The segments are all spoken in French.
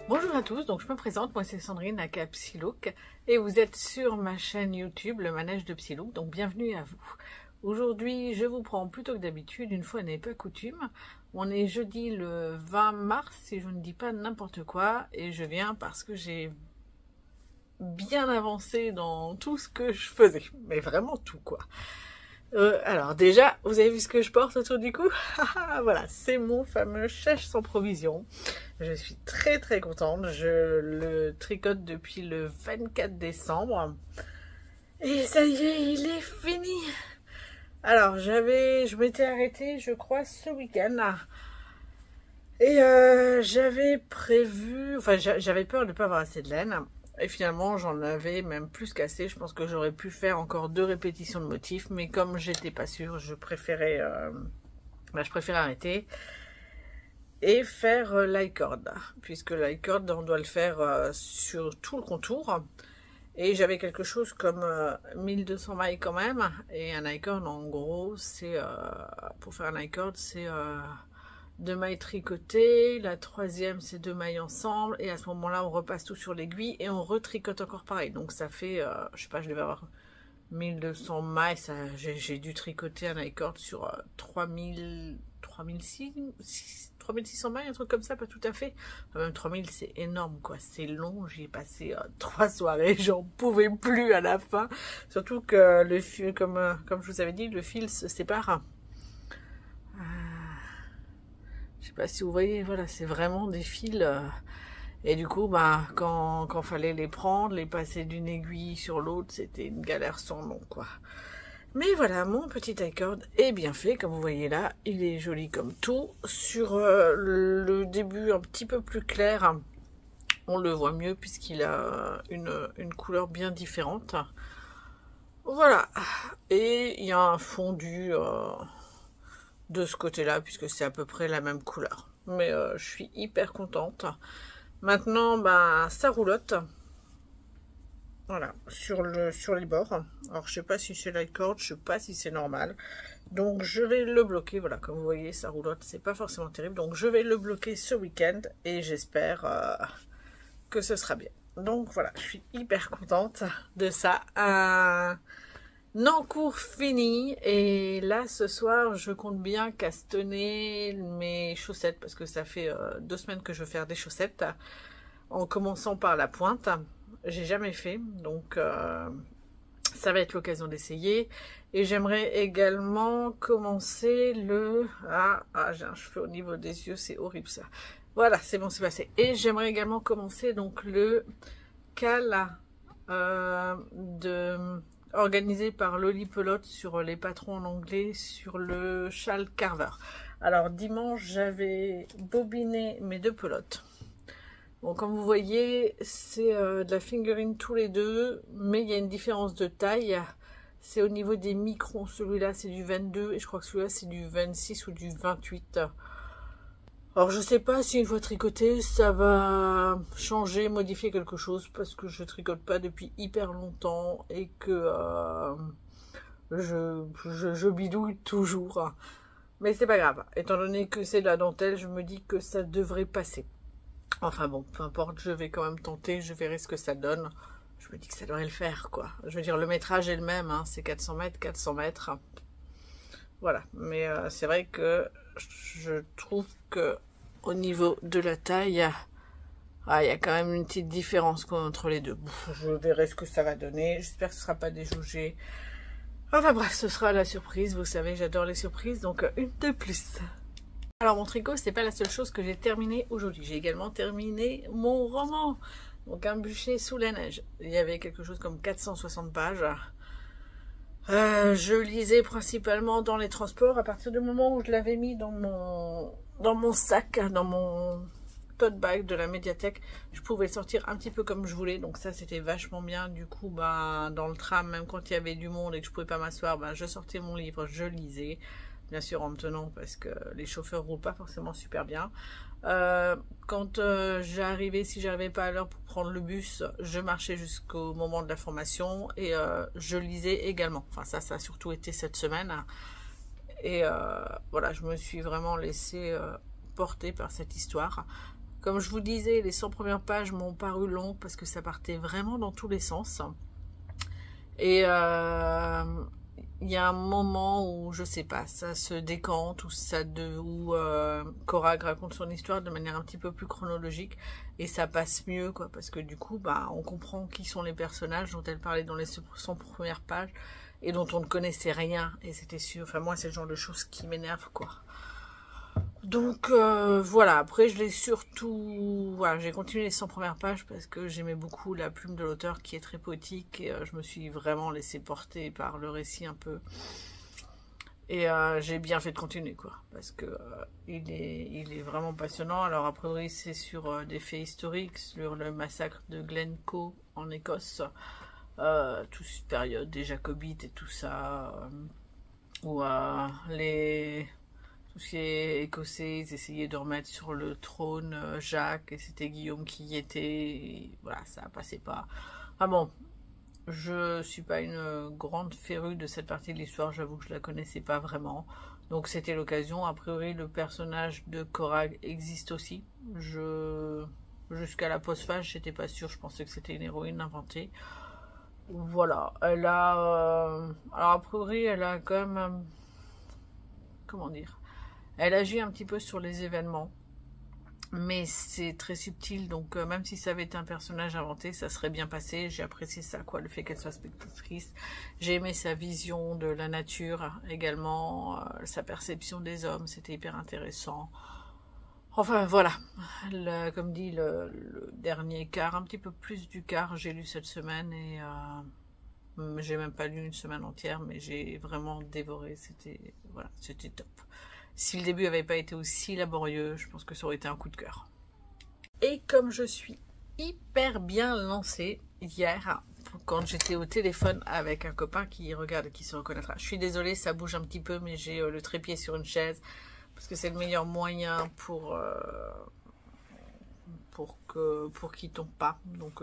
Bonjour à tous, donc je me présente, moi c'est Sandrine aka Psylook et vous êtes sur ma chaîne YouTube Le Manège de Psylook, donc bienvenue à vous. Aujourd'hui je vous prends plutôt que d'habitude, une fois n'est pas coutume, on est jeudi le 20 mars si je ne dis pas n'importe quoi et je viens parce que j'ai bien avancé dans tout ce que je faisais, mais vraiment tout quoi. Alors déjà, vous avez vu ce que je porte autour du cou? Voilà, c'est mon fameux chèche sans provision. Je suis très très contente. Je le tricote depuis le 24 décembre. Et ça y est, il est fini. Alors je m'étais arrêtée, je crois, ce week-end. Et j'avais prévu, enfin j'avais peur de ne pas avoir assez de laine. Et finalement, j'en avais même plus qu'assez. Je pense que j'aurais pu faire encore 2 répétitions de motifs. Mais comme j'étais pas sûre, je préférais arrêter. Et faire l'i-cord. Puisque l'i-cord, on doit le faire sur tout le contour. Et j'avais quelque chose comme 1200 mailles quand même. Et un i-cord, en gros, c'est pour faire un i-cord, c'est 2 mailles tricotées, la troisième c'est 2 mailles ensemble et à ce moment là on repasse tout sur l'aiguille et on retricote encore pareil, donc ça fait je sais pas, je devais avoir 1200 mailles, j'ai dû tricoter un i-cord sur 3600 mailles, un truc comme ça, pas tout à fait, enfin, même 3000 c'est énorme quoi, c'est long, j'y ai passé 3 soirées, j'en pouvais plus à la fin, surtout que le fil, comme je vous avais dit, le fil se sépare. Je sais pas si vous voyez, voilà, c'est vraiment des fils. Et du coup, bah, quand fallait les prendre, les passer d'une aiguille sur l'autre, c'était une galère sans nom, quoi. Mais voilà, mon petit i-cord est bien fait, comme vous voyez là. Il est joli comme tout. Sur le début un petit peu plus clair, on le voit mieux puisqu'il a une couleur bien différente. Voilà. Et il y a un fondu de ce côté-là, puisque c'est à peu près la même couleur. Mais je suis hyper contente. Maintenant, bah, ça roulotte. Voilà, sur les bords. Alors, je sais pas si c'est l'i-cord, je sais pas si c'est normal. Donc, je vais le bloquer. Voilà, comme vous voyez, ça roulotte. C'est pas forcément terrible. Donc, je vais le bloquer ce week-end et j'espère que ce sera bien. Donc, voilà, je suis hyper contente de ça. Cours fini et là ce soir je compte bien castanner mes chaussettes parce que ça fait 2 semaines que je veux faire des chaussettes en commençant par la pointe. J'ai jamais fait, donc ça va être l'occasion d'essayer. Et j'aimerais également commencer le j'ai un cheveu au niveau des yeux, c'est horrible ça. Voilà, c'est bon, c'est passé. Et j'aimerais également commencer donc le cal organisé par Loli Pelote sur les patrons en anglais sur le châle Carver. Alors dimanche j'avais bobiné mes 2 pelotes. Bon, comme vous voyez c'est de la fingering tous les deux, mais il y a une différence de taille. C'est au niveau des microns, celui-là c'est du 22 et je crois que celui-là c'est du 26 ou du 28. Alors je sais pas si une fois tricoté ça va changer, modifier quelque chose parce que je tricote pas depuis hyper longtemps et que je bidouille toujours. Mais c'est pas grave, étant donné que c'est de la dentelle, je me dis que ça devrait passer. Enfin bon, peu importe, je vais quand même tenter, je verrai ce que ça donne. Je me dis que ça devrait le faire quoi. Je veux dire, le métrage est le même, hein, c'est 400 mètres, 400 mètres. Voilà, mais c'est vrai que je trouve que au niveau de la taille, il y a quand même une petite différence entre les deux. Je verrai ce que ça va donner. J'espère que ce ne sera pas déjaugé. Enfin bref, ce sera la surprise. Vous savez, j'adore les surprises, donc une de plus. Alors mon tricot, c'est pas la seule chose que j'ai terminé aujourd'hui. J'ai également terminé mon roman. Donc un bûcher sous la neige. Il y avait quelque chose comme 460 pages. Je lisais principalement dans les transports. À partir du moment où je l'avais mis dans mon sac, dans mon tote bag de la médiathèque, je pouvais sortir un petit peu comme je voulais, donc ça c'était vachement bien. Du coup, bah, dans le tram, même quand il y avait du monde et que je pouvais pas m'asseoir, bah, je sortais mon livre, je lisais, bien sûr en me tenant parce que les chauffeurs roulent pas forcément super bien. Quand j'arrivais, si j'arrivais pas à l'heure pour prendre le bus, je marchais jusqu'au moment de la formation et je lisais également. Enfin ça a surtout été cette semaine. Et voilà, je me suis vraiment laissée porter par cette histoire. Comme je vous disais, les 100 premières pages m'ont paru longues parce que ça partait vraiment dans tous les sens. Et il y a un moment où, je sais pas, ça se décante, où Korag raconte son histoire de manière un petit peu plus chronologique, et ça passe mieux, quoi, parce que du coup, bah, on comprend qui sont les personnages dont elle parlait dans les 100 premières pages, et dont on ne connaissait rien, et c'était sûr, enfin moi c'est le genre de choses qui m'énerve, quoi. Donc voilà, après je l'ai surtout, voilà, j'ai continué les 100 premières pages parce que j'aimais beaucoup la plume de l'auteur qui est très poétique, et je me suis vraiment laissé porter par le récit un peu, et j'ai bien fait de continuer, quoi, parce que il est vraiment passionnant. Alors a priori c'est sur des faits historiques, sur le massacre de Glencoe en Écosse, toute cette période des Jacobites et tout ça, où tout ce qui est écossais, ils essayaient de remettre sur le trône Jacques, et c'était Guillaume qui y était, et voilà, ça passait pas. Ah bon, je suis pas une grande férue de cette partie de l'histoire, j'avoue que je la connaissais pas vraiment, donc c'était l'occasion. A priori le personnage de Korag existe aussi, jusqu'à la post-phase j'étais pas sûre, je pensais que c'était une héroïne inventée. Voilà, elle a alors a priori elle a quand même comment dire, elle agit un petit peu sur les événements, mais c'est très subtil, donc même si ça avait été un personnage inventé, ça serait bien passé. J'ai apprécié ça, quoi, le fait qu'elle soit spectatrice. J'ai aimé sa vision de la nature également, sa perception des hommes, c'était hyper intéressant. Enfin voilà, comme dit le dernier quart, un petit peu plus du quart, j'ai lu cette semaine, et j'ai même pas lu une semaine entière, mais j'ai vraiment dévoré, c'était voilà, c'était top. Si le début n'avait pas été aussi laborieux, je pense que ça aurait été un coup de cœur. Et comme je suis hyper bien lancée hier, quand j'étais au téléphone avec un copain qui regarde, qui se reconnaîtra. Je suis désolée, ça bouge un petit peu, mais j'ai le trépied sur une chaise, parce que c'est le meilleur moyen pour qu'il tombe pas. Donc,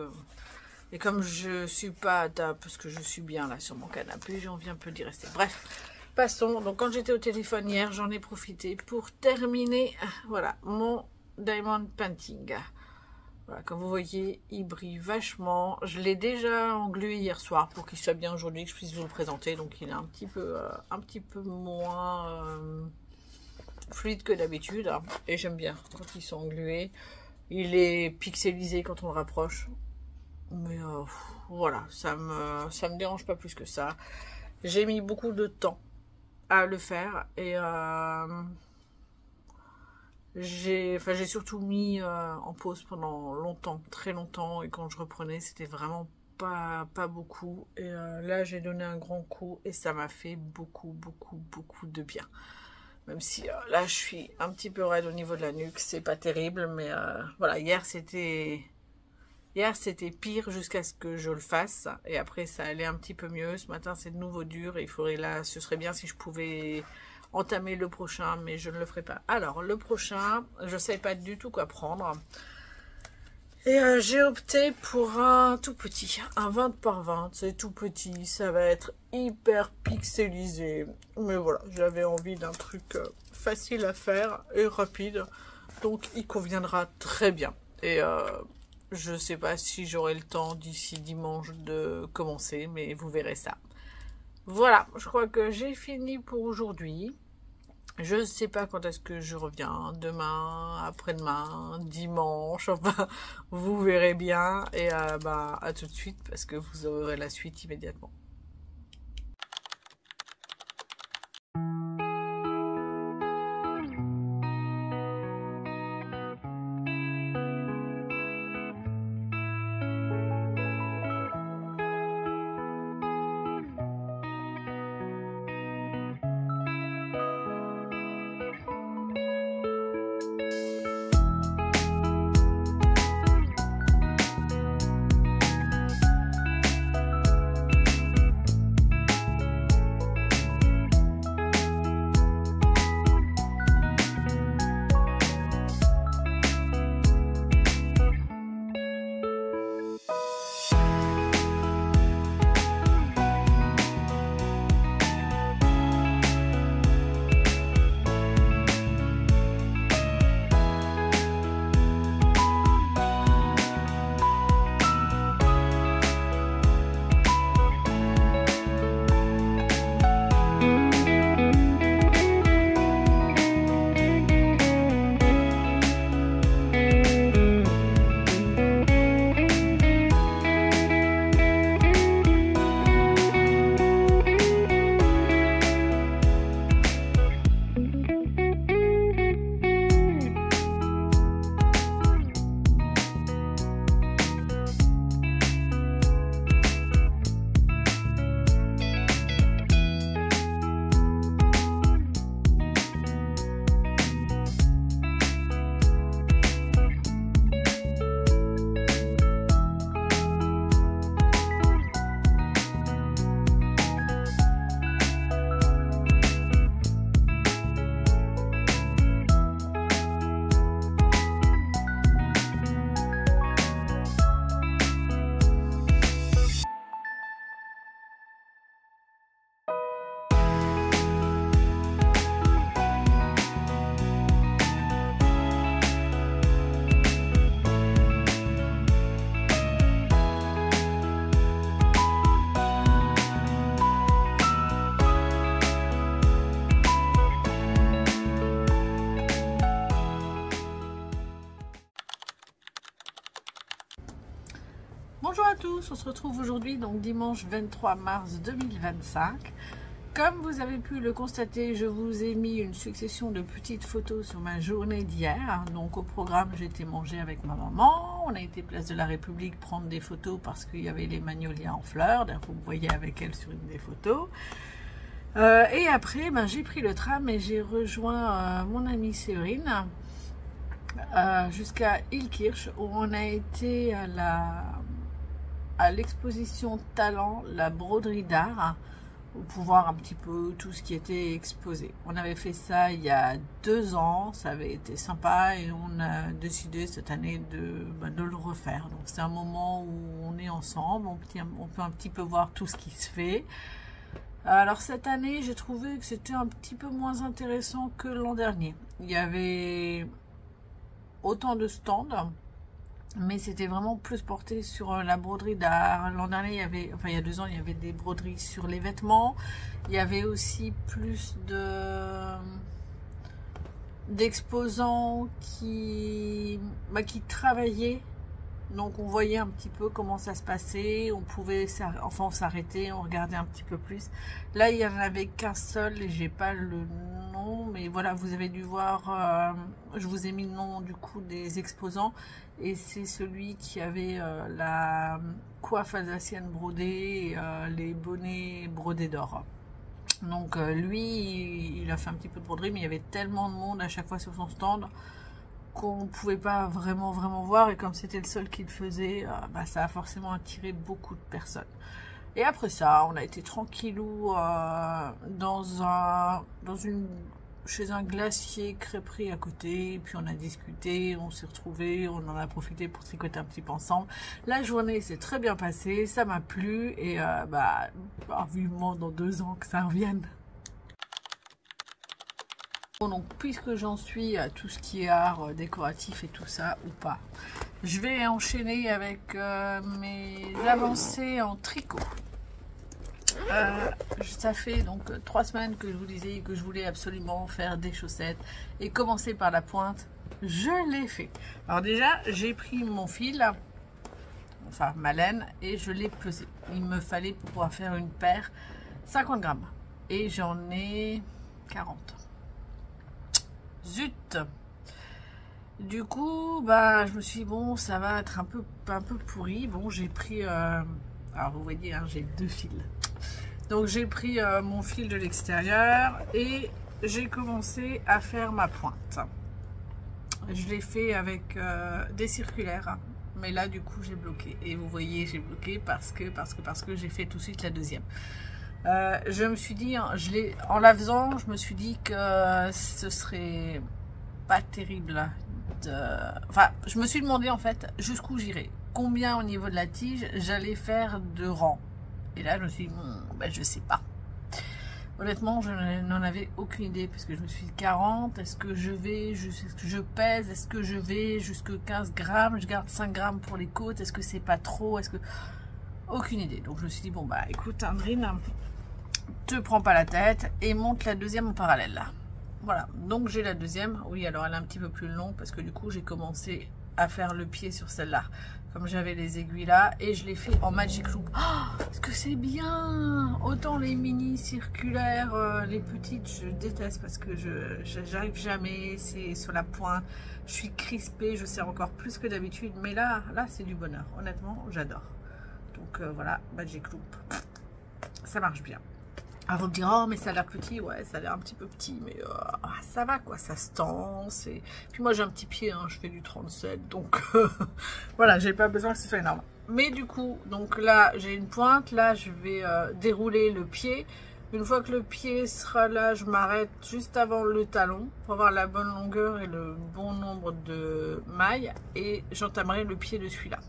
et comme je suis pas à table, parce que je suis bien là sur mon canapé, j'ai envie un peu d'y rester. Bref. Passons, donc quand j'étais au téléphone hier, j'en ai profité pour terminer, voilà, mon Diamond Painting. Voilà, comme vous voyez, il brille vachement. Je l'ai déjà englué hier soir pour qu'il soit bien aujourd'hui, que je puisse vous le présenter. Donc il est un petit peu moins fluide que d'habitude, hein, et j'aime bien quand ils sont englués. Il est pixelisé quand on le rapproche, mais voilà, ça me dérange pas plus que ça. J'ai mis beaucoup de temps à le faire, et j'ai surtout mis en pause pendant longtemps, très longtemps, et quand je reprenais c'était vraiment pas beaucoup, et là j'ai donné un grand coup et ça m'a fait beaucoup de bien, même si là je suis un petit peu raide au niveau de la nuque, c'est pas terrible, mais voilà, hier c'était pire jusqu'à ce que je le fasse, et après ça allait un petit peu mieux. Ce matin c'est de nouveau dur, et il faudrait, là, ce serait bien si je pouvais entamer le prochain, mais je ne le ferai pas. Alors le prochain, je ne sais pas du tout quoi prendre, et j'ai opté pour un tout petit, un 20 par 20, c'est tout petit, ça va être hyper pixelisé, mais voilà, j'avais envie d'un truc facile à faire et rapide, donc il conviendra très bien. Et je sais pas si j'aurai le temps d'ici dimanche de commencer, mais vous verrez ça. Voilà, je crois que j'ai fini pour aujourd'hui. Je ne sais pas quand est-ce que je reviens, demain, après-demain, dimanche, enfin, vous verrez bien. Et bah, à tout de suite, parce que vous aurez la suite immédiatement. tous, on se retrouve aujourd'hui, donc dimanche 23 mars 2025. Comme vous avez pu le constater, je vous ai mis une succession de petites photos sur ma journée d'hier. Donc au programme, j'ai été manger avec ma maman. On a été place de la République prendre des photos parce qu'il y avait les magnolias en fleurs. D'ailleurs, vous me voyez avec elle sur une des photos. Et après, j'ai pris le tram et j'ai rejoint mon amie Séverine jusqu'à Illkirch, où on a été à l'exposition Talent, la broderie d'art, pour voir un petit peu tout ce qui était exposé. On avait fait ça il y a 2 ans, ça avait été sympa et on a décidé cette année de le refaire. Donc c'est un moment où on est ensemble, on peut un petit peu voir tout ce qui se fait. Alors cette année, j'ai trouvé que c'était un petit peu moins intéressant que l'an dernier. Il y avait autant de stands, mais c'était vraiment plus porté sur la broderie d'art. L'an dernier, il y a 2 ans, il y avait des broderies sur les vêtements. Il y avait aussi plus d'exposants qui travaillaient. Donc on voyait un petit peu comment ça se passait, on pouvait s'arrêter, on regardait un petit peu plus. Là il n'y en avait qu'un seul et j'ai pas le nom, mais voilà, vous avez dû voir, je vous ai mis le nom du coup des exposants, et c'est celui qui avait la coiffe alsacienne brodée, les bonnets brodés d'or. Donc lui, il a fait un petit peu de broderie, mais il y avait tellement de monde à chaque fois sur son stand qu'on ne pouvait pas vraiment voir, et comme c'était le seul qui le faisait, ça a forcément attiré beaucoup de personnes. Et après ça, on a été tranquillou chez un glacier crêperie à côté, puis on a discuté, on s'est retrouvés, on en a profité pour tricoter un petit peu ensemble. La journée s'est très bien passée, ça m'a plu, et vivement dans 2 ans que ça revienne. Donc puisque j'en suis à tout ce qui est art décoratif et tout ça ou pas, je vais enchaîner avec mes avancées en tricot. Ça fait donc 3 semaines que je vous disais que je voulais absolument faire des chaussettes et commencer par la pointe. Je l'ai fait. Alors déjà, j'ai pris mon fil, enfin ma laine, et je l'ai pesé. Il me fallait pour pouvoir faire une paire 50 grammes et j'en ai 40. Zut! Du coup, je me suis dit, bon, ça va être un peu pourri. Bon, j'ai pris, alors vous voyez, j'ai 2 fils. Donc j'ai pris mon fil de l'extérieur et j'ai commencé à faire ma pointe. Je l'ai fait avec des circulaires, mais là du coup j'ai bloqué. Et vous voyez, j'ai bloqué parce que j'ai fait tout de suite la deuxième. Je me suis dit, en la faisant, je me suis dit que ce serait pas terrible. Je me suis demandé en fait jusqu'où j'irais, combien au niveau de la tige j'allais faire de rang. Et là, je me suis dit, je sais pas. Honnêtement, je n'en avais aucune idée, parce que je me suis dit 40, est-ce que je pèse, est-ce que je vais jusque 15 grammes, je garde 5 grammes pour les côtes, est-ce que c'est pas trop, aucune idée. Donc je me suis dit, écoute Andrine, te prends pas la tête et monte la deuxième en parallèle là. Voilà, donc j'ai la deuxième. Oui, alors elle est un petit peu plus longue parce que du coup j'ai commencé à faire le pied sur celle-là, comme j'avais les aiguilles là, et je l'ai fait en Magic Loop. Est-ce que c'est bien? Autant les mini circulaires, les petites, je déteste parce que j'arrive jamais, c'est sur la pointe, je suis crispée, je serre encore plus que d'habitude, mais là c'est du bonheur, honnêtement j'adore. Donc voilà, Magic Loop, ça marche bien. Alors vous me direz, oh mais ça a l'air petit, ouais ça a l'air un petit peu petit, mais ça va quoi, ça se tend. Puis moi j'ai un petit pied, je fais du 37, donc voilà, j'ai pas besoin que ce soit énorme. Mais du coup, donc là j'ai une pointe, là je vais dérouler le pied. Une fois que le pied sera là, je m'arrête juste avant le talon pour avoir la bonne longueur et le bon nombre de mailles, et j'entamerai le pied de celui-là.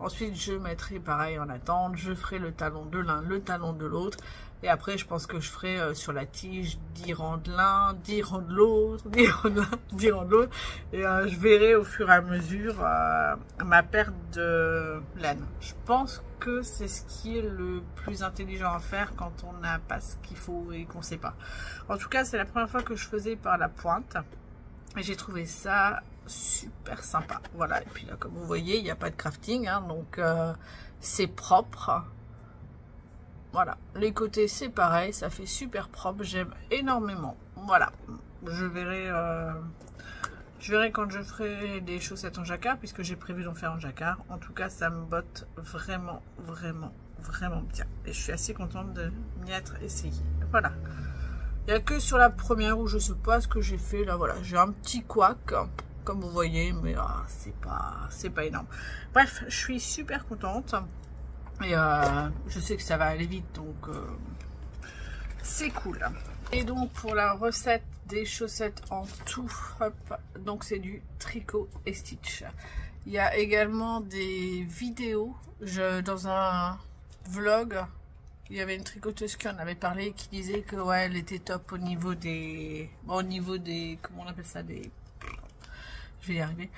Ensuite, je mettrai pareil en attente, je ferai le talon de l'un, le talon de l'autre. Et après, je pense que je ferai sur la tige 10 rangs de l'un, 10 rangs de l'autre, 10 rangs de l'un, 10 rangs de l'autre. Et je verrai au fur et à mesure ma perte de laine. Je pense que c'est ce qui est le plus intelligent à faire quand on n'a pas ce qu'il faut et qu'on ne sait pas. En tout cas, c'est la première fois que je faisais par la pointe. Et j'ai trouvé ça super sympa. Voilà, et puis là comme vous voyez il n'y a pas de crafting, hein, donc c'est propre. Voilà, les côtés c'est pareil, ça fait super propre, j'aime énormément. Voilà, je verrai quand je ferai des chaussettes en jacquard, puisque j'ai prévu d'en faire en jacquard. En tout cas, ça me botte vraiment, vraiment, vraiment bien. Et je suis assez contente de m'y être essayée. Voilà. Il n'y a que sur la première où je sais pas ce que j'ai fait. Là, voilà, j'ai un petit couac, comme vous voyez, mais c'est pas énorme. Bref, je suis super contente. Et je sais que ça va aller vite, donc c'est cool. Et donc pour la recette des chaussettes en tout, hop, donc c'est du tricot et stitch. Il y a également des vidéos. Dans un vlog, il y avait une tricoteuse qui en avait parlé, qui disait que ouais, elle était top au niveau des, comment on appelle ça, je vais y arriver.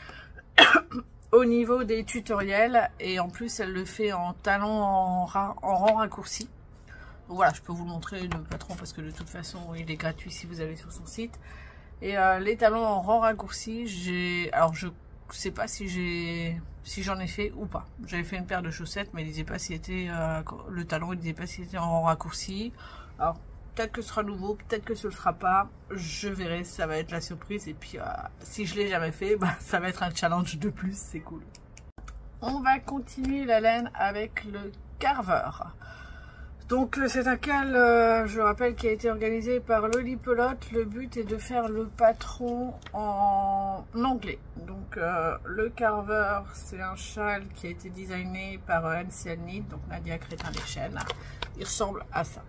Au niveau des tutoriels, et en plus elle le fait en talon en rang raccourci. Donc voilà, je peux vous le montrer le patron parce que de toute façon il est gratuit si vous allez sur son site. Et les talons en rang raccourci, alors je sais pas si j'en ai fait ou pas. J'avais fait une paire de chaussettes, mais il disait pas si était le talon, il disait pas s'il était en rang raccourci. Alors peut-être que ce sera nouveau, peut-être que ce ne sera pas, je verrai, ça va être la surprise. Et puis si je l'ai jamais fait, bah, ça va être un challenge de plus, c'est cool. On va continuer la laine avec le carveur. Donc c'est un cal, je rappelle, qui a été organisé par Loli Pelote. Le but est de faire le patron en anglais. Donc le carveur, c'est un châle qui a été designé par NCL Knit, donc Nadia Crétin-Deschênes. Il ressemble à ça.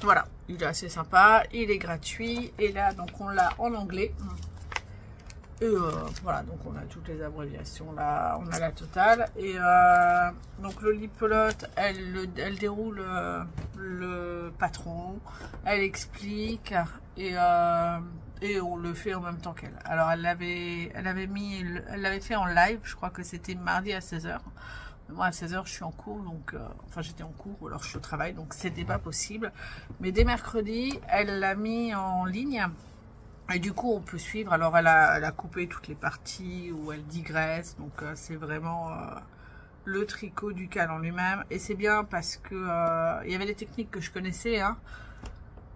Voilà, il est assez sympa, il est gratuit. Et là, donc on l'a en anglais. Et voilà, donc on a toutes les abréviations là, on a la totale. Et donc Loli Pelote, elle déroule le patron, elle explique et on le fait en même temps qu'elle. Alors elle l'avait fait en live, je crois que c'était mardi à 16 h. Moi à 16 h je suis en cours, donc enfin j'étais en cours ou alors je suis au travail, donc c'était pas possible. Mais dès mercredi, elle l'a mis en ligne. Et du coup, on peut suivre. Alors, elle a coupé toutes les parties où elle digresse. Donc, c'est vraiment le tricot du cal en lui-même. Et c'est bien parce que il y avait des techniques que je connaissais, hein.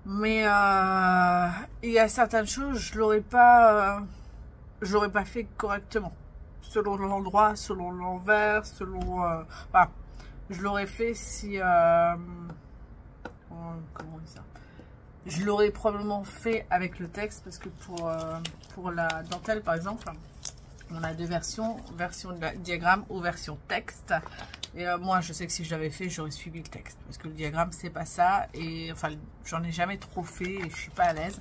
Mais il y a certaines choses, je l'aurais pas fait correctement. Selon l'endroit, selon l'envers, selon... voilà. Je l'aurais fait si... comment on dit ça ? Je l'aurais probablement fait avec le texte parce que pour la dentelle par exemple, on a deux versions, version diagramme ou version texte. Et moi je sais que si je l'avais fait, j'aurais suivi le texte parce que le diagramme c'est pas ça. Et enfin j'en ai jamais trop fait et je suis pas à l'aise.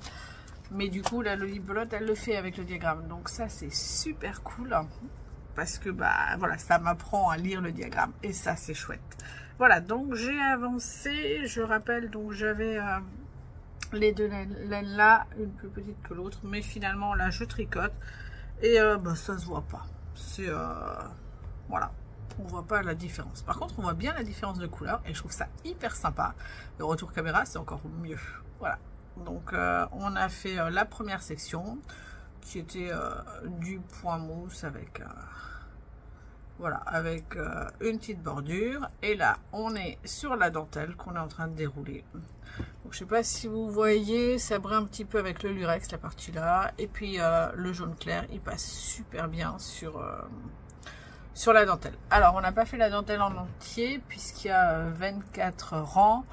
Mais du coup la Loli Pelote elle le fait avec le diagramme. Donc ça c'est super cool parce que bah voilà, ça m'apprend à lire le diagramme et ça c'est chouette. Voilà, donc j'ai avancé. Je rappelle, donc j'avais... les deux laines là, une plus petite que l'autre, mais finalement là je tricote et bah, ça se voit pas. C'est voilà, on voit pas la différence. Par contre on voit bien la différence de couleur et je trouve ça hyper sympa. Le retour caméra c'est encore mieux. Voilà, donc on a fait la première section qui était du point mousse avec voilà, avec une petite bordure. Et là on est sur la dentelle qu'on est en train de dérouler. Donc, je sais pas si vous voyez, ça brille un petit peu avec le lurex, la partie là. Et puis le jaune clair, il passe super bien sur la dentelle. Alors, on n'a pas fait la dentelle en entier, puisqu'il y a 24 rangs.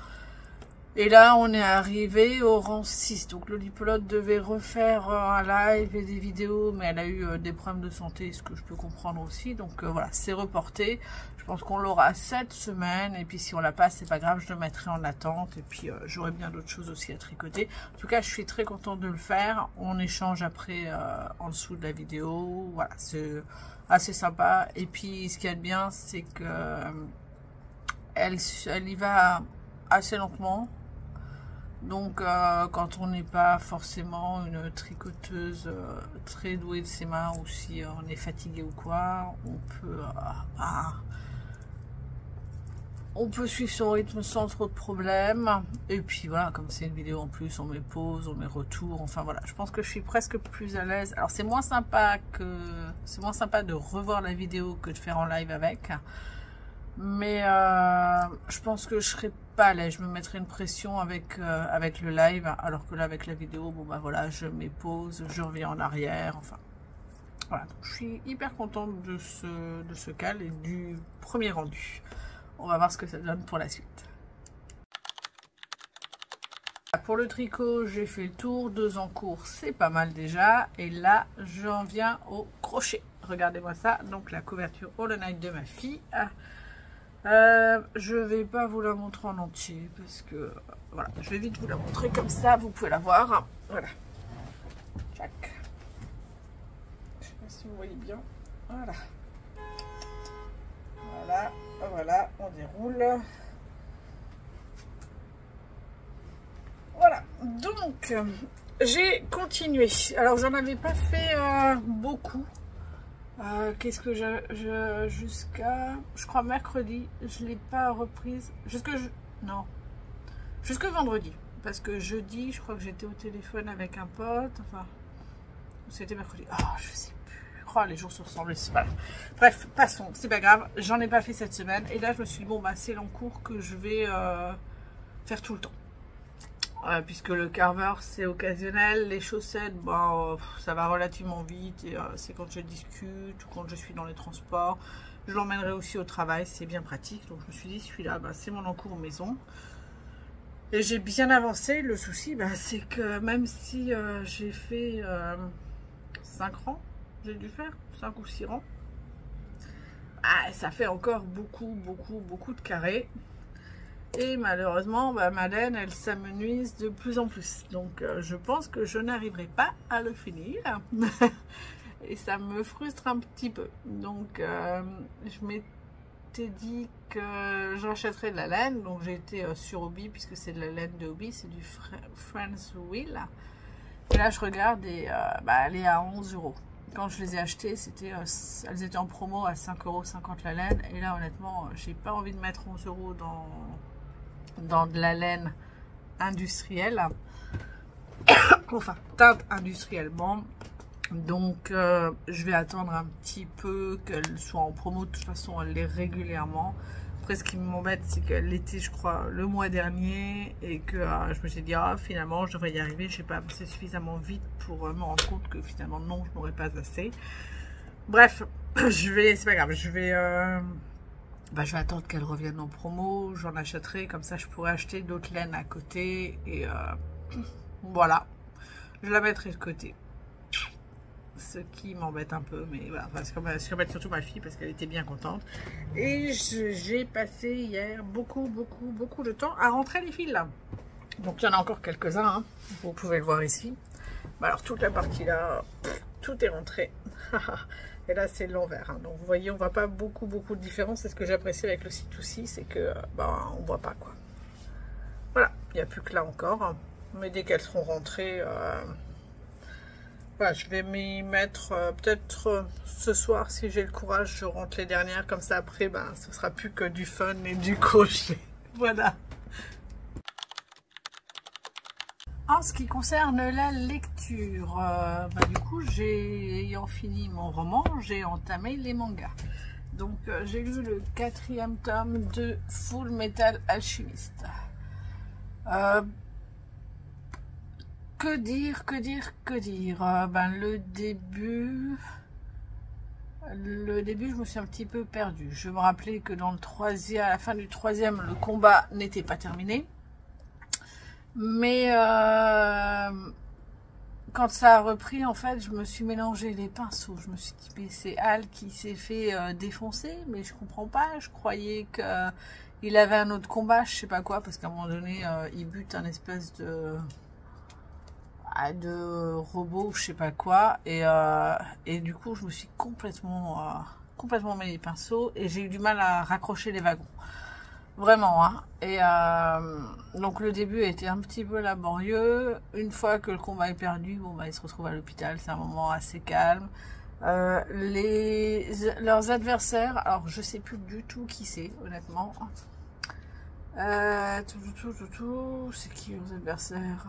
Et là, on est arrivé au rang 6. Donc, Loli Pelote devait refaire un live et des vidéos, mais elle a eu des problèmes de santé, ce que je peux comprendre aussi. Donc, voilà, c'est reporté. Je pense qu'on l'aura cette semaine. Et puis, si on l'a pas, c'est pas grave, je le mettrai en attente. Et puis, j'aurai bien d'autres choses aussi à tricoter. En tout cas, je suis très contente de le faire. On échange après en dessous de la vidéo. Voilà, c'est assez sympa. Et puis, ce qu'il y a de bien, c'est que elle y va assez lentement. Donc quand on n'est pas forcément une tricoteuse très douée de ses mains, ou si on est fatigué ou quoi, on peut suivre son rythme sans trop de problèmes. Et puis voilà, comme c'est une vidéo en plus, on met pause, on met retour. Enfin voilà, je pense que je suis presque plus à l'aise. Alors c'est moins sympa de revoir la vidéo que de faire en live avec. Mais je pense que je serais pas à l'aise. Je me mettrais une pression avec le live, alors que là avec la vidéo, bon bah voilà, je mets pause, je reviens en arrière. Enfin voilà, donc je suis hyper contente de ce cal et du premier rendu. On va voir ce que ça donne pour la suite. Pour le tricot, j'ai fait le tour, 2 en cours, c'est pas mal déjà. Et là, j'en viens au crochet. Regardez-moi ça, donc la couverture All Night de ma fille. Je vais pas vous la montrer en entier parce que voilà, je vais vite vous la montrer comme ça, vous pouvez la voir. Voilà. Tchac. Je sais pas si vous voyez bien. Voilà. Voilà, voilà, on déroule. Voilà, donc j'ai continué. Alors j'en avais pas fait beaucoup. Qu'est-ce que jusqu'à, je crois mercredi, je l'ai pas reprise. Jusque vendredi. Parce que jeudi, je crois que j'étais au téléphone avec un pote. Enfin, c'était mercredi. Oh, je sais plus. Oh, les jours se ressemblent, c'est pas grave. Bref, passons, c'est pas grave. J'en ai pas fait cette semaine. Et là, je me suis dit, bon, bah, c'est l'encours que je vais faire tout le temps. Puisque le carver c'est occasionnel, les chaussettes bah, ça va relativement vite et c'est quand je discute ou quand je suis dans les transports. Je l'emmènerai aussi au travail, c'est bien pratique, donc je me suis dit celui-là bah, c'est mon encours maison et j'ai bien avancé. Le souci bah, c'est que même si j'ai fait 5 rangs, j'ai dû faire 5 ou 6 rangs, ça fait encore beaucoup de carrés. Et malheureusement, bah, ma laine, elle s'amenuise de plus en plus. Donc, je pense que je n'arriverai pas à le finir. Et ça me frustre un petit peu. Donc, je m'étais dit que j'achèterais de la laine. Donc, j'ai été sur Hobby, puisque c'est de la laine de Hobby. C'est du Friends Wheel. Et là, je regarde et bah, elle est à 11 €. Quand je les ai achetées, elles étaient en promo à 5,50 € la laine. Et là, honnêtement, j'ai pas envie de mettre 11 € dans de la laine industrielle, enfin teinte industriellement. Donc je vais attendre un petit peu qu'elle soit en promo. De toute façon, elle l'est régulièrement. Après, ce qui m'embête, c'est qu'elle l'était, je crois, le mois dernier et que je me suis dit finalement je devrais y arriver. Je n'ai pas avancé suffisamment vite pour me rendre compte que finalement non, je n'aurais pas assez. Bref, c'est pas grave, je vais attendre qu'elle revienne en promo, j'en achèterai, comme ça je pourrai acheter d'autres laines à côté et voilà, je la mettrai de côté. Ce qui m'embête un peu, mais voilà, parce que ce qui m'embête surtout ma fille parce qu'elle était bien contente. Et j'ai passé hier beaucoup de temps à rentrer les fils là. Donc il y en a encore quelques-uns, hein. Vous pouvez le voir ici. Alors toute la partie là, tout est rentré. Et là c'est l'envers, hein. Donc vous voyez, on voit pas beaucoup de différence. C'est ce que j'apprécie avec le C2C, c'est que on voit pas quoi. Voilà, il n'y a plus que là encore, mais dès qu'elles seront rentrées, voilà, je vais m'y mettre peut-être ce soir si j'ai le courage. Je rentre les dernières, comme ça après ce sera plus que du fun et du crochet. Voilà. En ce qui concerne la lecture, du coup, ayant fini mon roman, j'ai entamé les mangas. Donc, j'ai lu le 4e tome de Full Metal Alchemist. Que dire le début, je me suis un petit peu perdue. Je me rappelais que dans à la fin du 3e, le combat n'était pas terminé. Mais quand ça a repris, en fait, je me suis mélangé les pinceaux. Je me suis dit, mais c'est Al qui s'est fait défoncer, mais je comprends pas. Je croyais qu'il avait un autre combat, je sais pas quoi, parce qu'à un moment donné, il bute un espèce de robot, je sais pas quoi, et du coup, je me suis complètement mêlé les pinceaux et j'ai eu du mal à raccrocher les wagons. Vraiment, hein. Et donc le début a été un petit peu laborieux. Une fois que le combat est perdu, il se retrouve à l'hôpital. C'est un moment assez calme. Leurs adversaires, alors je sais plus du tout qui c'est, honnêtement. C'est qui nos adversaires?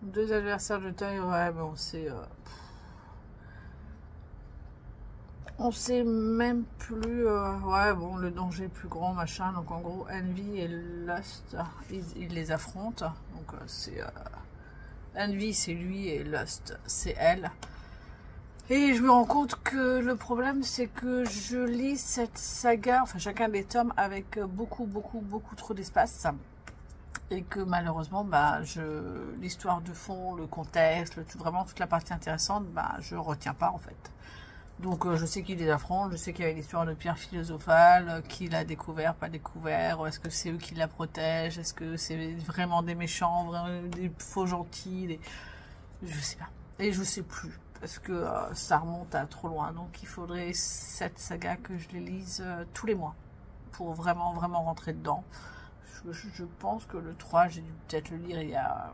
Deux adversaires de taille, ouais, bon, on sait même plus, ouais, bon, le danger est plus grand, machin, donc en gros, Envy et Lust, ils les affrontent, donc Envy c'est lui et Lust c'est elle. Et je me rends compte que le problème, c'est que je lis cette saga, enfin chacun des tomes, avec beaucoup trop d'espace. Et que malheureusement, bah, l'histoire de fond, le contexte, vraiment toute la partie intéressante, bah, je retiens pas en fait. Donc je sais qu'il les affronte, je sais qu'il y avait l'histoire de pierre philosophale, qui l'a découvert, pas découvert, ou est-ce que c'est eux qui la protègent, est-ce que c'est vraiment des méchants, vraiment des faux gentils, je sais pas. Et je sais plus, parce que ça remonte à trop loin, donc il faudrait cette saga que je les lise tous les mois, pour vraiment rentrer dedans. Je pense que le 3, j'ai dû peut-être le lire il y a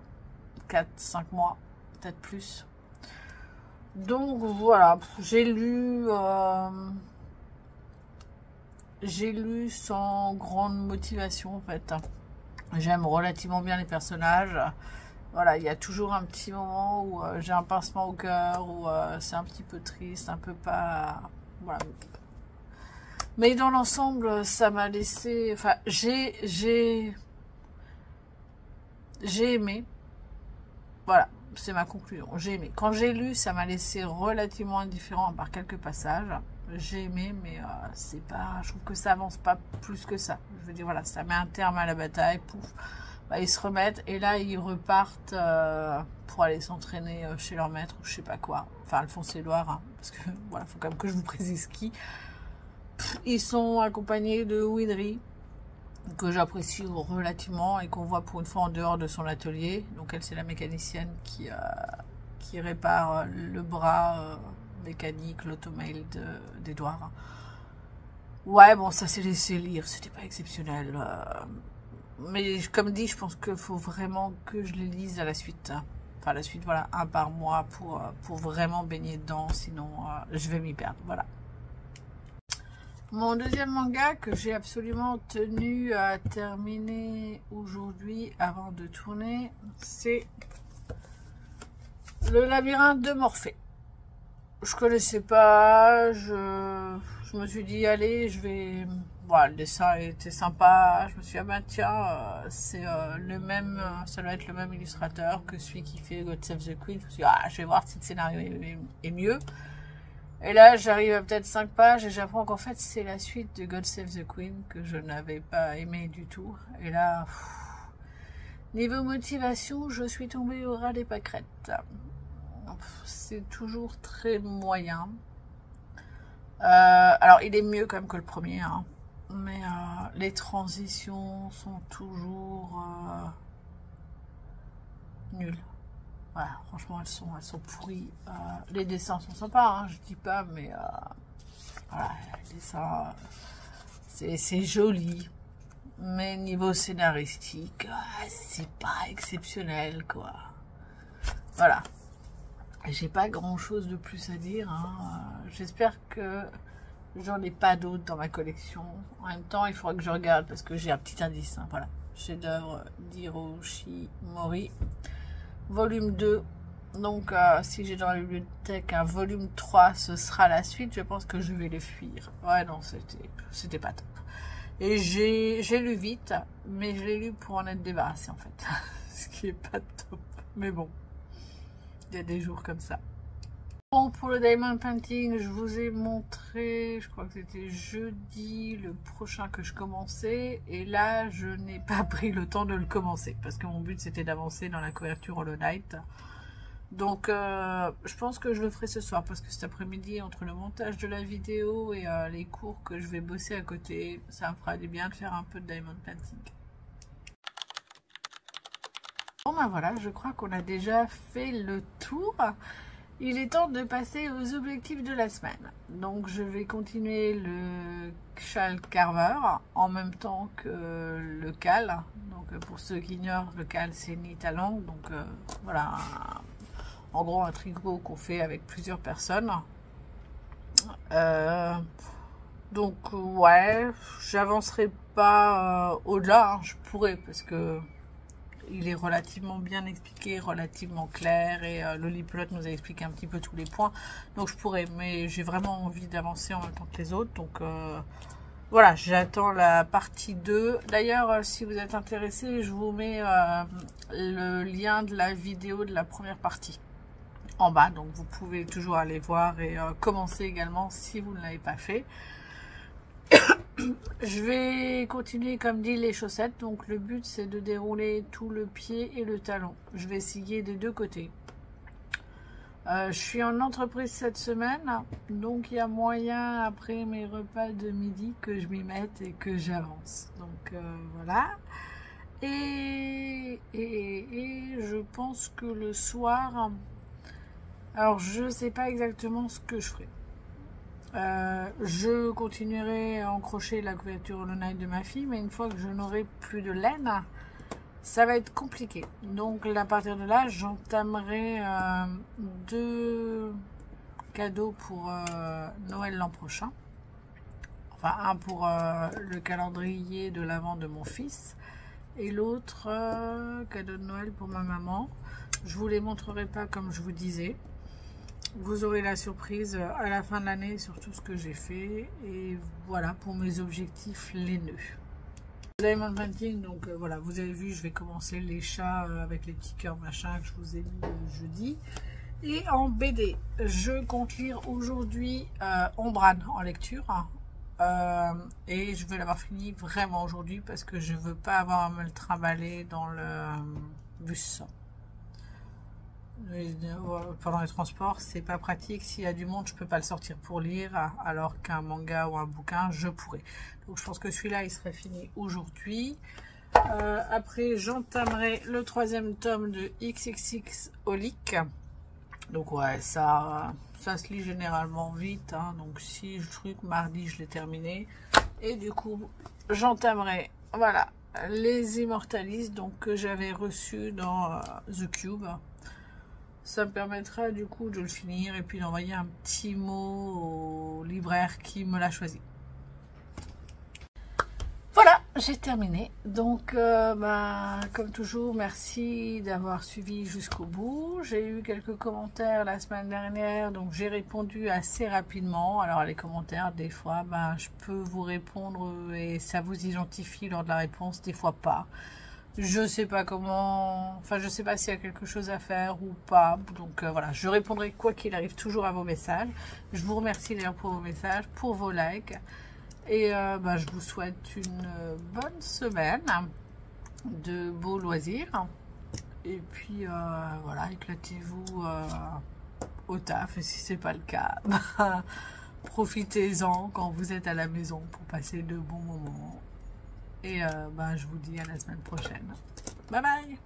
4-5 mois, peut-être plus. Donc voilà, j'ai lu sans grande motivation en fait. J'aime relativement bien les personnages. Voilà, il y a toujours un petit moment où j'ai un pincement au cœur, où c'est un petit peu triste, un peu pas... Voilà. Mais dans l'ensemble, ça m'a laissé... Enfin, j'ai aimé. Voilà, c'est ma conclusion. J'ai aimé. Quand j'ai lu, ça m'a laissé relativement indifférent, à part quelques passages. J'ai aimé, mais c'est pas... Je trouve que ça avance pas plus que ça. Je veux dire, voilà, ça met un terme à la bataille, pouf. Bah, ils se remettent, et là, ils repartent pour aller s'entraîner chez leur maître, ou je sais pas quoi. Enfin, Alphonse-Édouard, hein, parce que, voilà, faut quand même que je vous précise qui. Ils sont accompagnés de Winry, que j'apprécie relativement et qu'on voit pour une fois en dehors de son atelier. Donc elle, c'est la mécanicienne qui répare le bras mécanique, l'automail d'Edouard. Ouais, bon, ça s'est laissé lire, c'était pas exceptionnel. Mais comme dit, je pense qu'il faut vraiment que je les lise à la suite. Enfin, la suite, voilà, un par mois pour vraiment baigner dedans, sinon je vais m'y perdre, voilà. Mon deuxième manga que j'ai absolument tenu à terminer aujourd'hui avant de tourner, c'est Le labyrinthe de Morphée. Je connaissais pas, je me suis dit allez, je vais... Voilà, le dessin était sympa, je me suis dit ah ben tiens, c'est le même, ça doit être le même illustrateur que celui qui fait God Save the Queen. Je me suis dit ah, je vais voir si le scénario est mieux. Et là, j'arrive à peut-être 5 pages et j'apprends qu'en fait, c'est la suite de God Save the Queen que je n'avais pas aimé du tout. Et là, niveau motivation, je suis tombée au ras des pâquerettes. C'est toujours très moyen. Alors, il est mieux quand même que le premier, hein. Mais les transitions sont toujours nulles. Voilà, franchement, elles sont pourries. Les dessins sont sympas, hein, je dis pas, mais voilà, les dessins, c'est joli. Mais niveau scénaristique, c'est pas exceptionnel, quoi. Voilà. J'ai pas grand chose de plus à dire, hein. J'espère que j'en ai pas d'autres dans ma collection. En même temps, il faudra que je regarde parce que j'ai un petit indice, hein, voilà. Chef-d'œuvre d'Hiroshi Mori. Volume 2, donc si j'ai dans la bibliothèque un volume 3, ce sera la suite, je pense que je vais les fuir. Ouais, non, c'était pas top. Et j'ai lu vite, mais je l'ai lu pour en être débarrassé en fait, ce qui est pas top, mais bon, il y a des jours comme ça. Bon, pour le Diamond Painting, je vous ai montré, je crois que c'était jeudi, le prochain que je commençais. Et là, je n'ai pas pris le temps de le commencer. Parce que mon but, c'était d'avancer dans la couverture Hollow Knight. Donc, je pense que je le ferai ce soir. Parce que cet après-midi, entre le montage de la vidéo et les cours que je vais bosser à côté, ça me fera du bien de faire un peu de Diamond Painting. Bon, ben voilà, je crois qu'on a déjà fait le tour. Il est temps de passer aux objectifs de la semaine. Donc je vais continuer le Châle Carver en même temps que le Cal. Donc pour ceux qui ignorent, le Cal c'est Nitalang. Donc voilà, en gros un tricot qu'on fait avec plusieurs personnes. Donc ouais, j'avancerai pas au-delà, hein, je pourrais parce que il est relativement bien expliqué, relativement clair et Lollipolotte nous a expliqué un petit peu tous les points. Donc je pourrais, mais j'ai vraiment envie d'avancer en même temps que les autres. Donc voilà, j'attends la partie 2. D'ailleurs, si vous êtes intéressé, je vous mets le lien de la vidéo de la première partie en bas. Donc vous pouvez toujours aller voir et commencer également si vous ne l'avez pas fait. Je vais continuer comme dit les chaussettes, donc le but c'est de dérouler tout le pied et le talon. Je vais essayer des deux côtés. Je suis en entreprise cette semaine, donc il y a moyen après mes repas de midi que je m'y mette et que j'avance. Donc voilà. Et je pense que le soir, alors je sais pas exactement ce que je ferai. Je continuerai à encrocher la couverture Hollow Knight de ma fille, mais une fois que je n'aurai plus de laine, ça va être compliqué. Donc à partir de là, j'entamerai 2 cadeaux pour Noël l'an prochain. Enfin, un pour le calendrier de l'avent de mon fils et l'autre cadeau de Noël pour ma maman. Je vous les montrerai pas comme je vous disais. Vous aurez la surprise à la fin de l'année sur tout ce que j'ai fait. Et voilà pour mes objectifs laineux. Diamond Painting, donc voilà, vous avez vu, je vais commencer les chats avec les petits cœurs machin que je vous ai mis jeudi. Et en BD, je compte lire aujourd'hui Ombran en lecture. Et je veux l'avoir fini vraiment aujourd'hui parce que je veux pas avoir à me le trimballer dans le bus. Pendant les transports, c'est pas pratique. S'il y a du monde, je peux pas le sortir pour lire, alors qu'un manga ou un bouquin, je pourrais. Donc je pense que celui-là, il serait fini aujourd'hui. Après, j'entamerai le 3e tome de XXX Holic. Donc ouais, ça se lit généralement vite. Hein. Donc si je truc, mardi, je l'ai terminé. Et du coup, j'entamerai, voilà, les Immortalistes, donc que j'avais reçu dans The Cube. Ça me permettra du coup de le finir et puis d'envoyer un petit mot au libraire qui me l'a choisi. Voilà, j'ai terminé. Donc, comme toujours, merci d'avoir suivi jusqu'au bout. J'ai eu quelques commentaires la semaine dernière, donc j'ai répondu assez rapidement. Alors, les commentaires, des fois, je peux vous répondre et ça vous identifie lors de la réponse, des fois pas. Je sais pas comment, enfin je sais pas s'il y a quelque chose à faire ou pas, donc voilà, je répondrai quoi qu'il arrive toujours à vos messages. Je vous remercie d'ailleurs pour vos messages, pour vos likes, et je vous souhaite une bonne semaine, de beaux loisirs, et puis voilà, éclatez-vous au taf, et si c'est pas le cas, profitez-en quand vous êtes à la maison pour passer de bons moments. Et je vous dis à la semaine prochaine. Bye bye!